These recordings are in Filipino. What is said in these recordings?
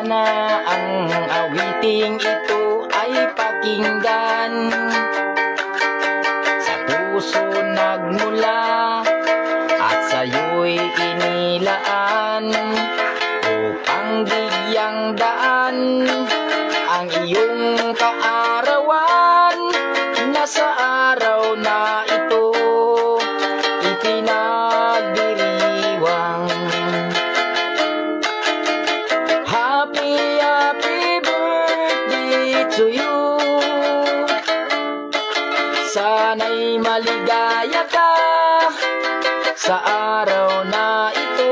Sana ang awiting ito ay pakinggan, sa puso nagmula at sa'yo'y inilaan, upang bigyang daan ang iyong kaarawan, na sa araw na ito ipinagdiriwang. Happy, happy birthday to you. Sana'y maligaya ka sa araw na ito.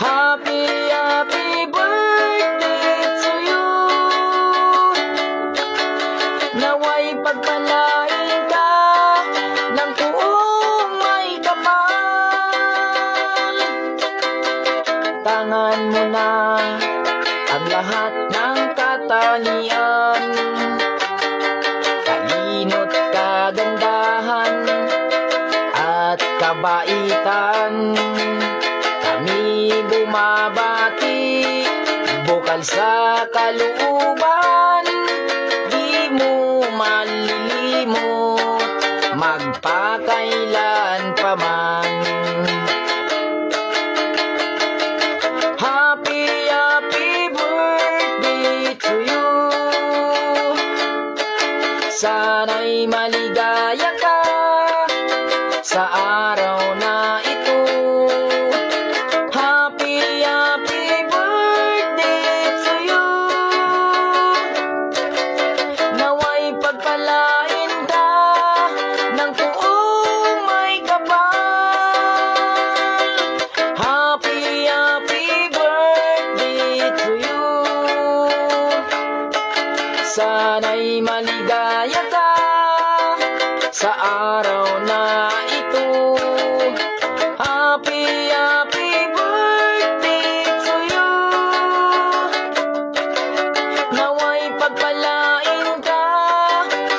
Happy, happy birthday to you. Nawa'y pagpalain ka ng buong may kapal. Tangan mo na ang lahat ng katangian, talino't kagandahan at kabaitan. Kami bumabati, bukal sa kalooban, di mo malilimot magpakailan pa man. Happy, happy birthday to you. Sana'y maligaya ka sa araw na ito. Happy, happy birthday to you. Nawa'y pagpalain ka ng buong may kapal. Happy, happy birthday to you. Sana'y maligaya ka sa araw na ito. Happy, happy birthday to you. Nawa'y pagpalain ka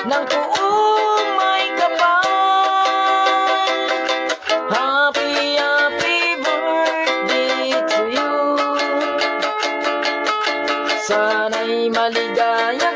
ng buong may kapal. Happy, happy birthday to you. Sana'y maligaya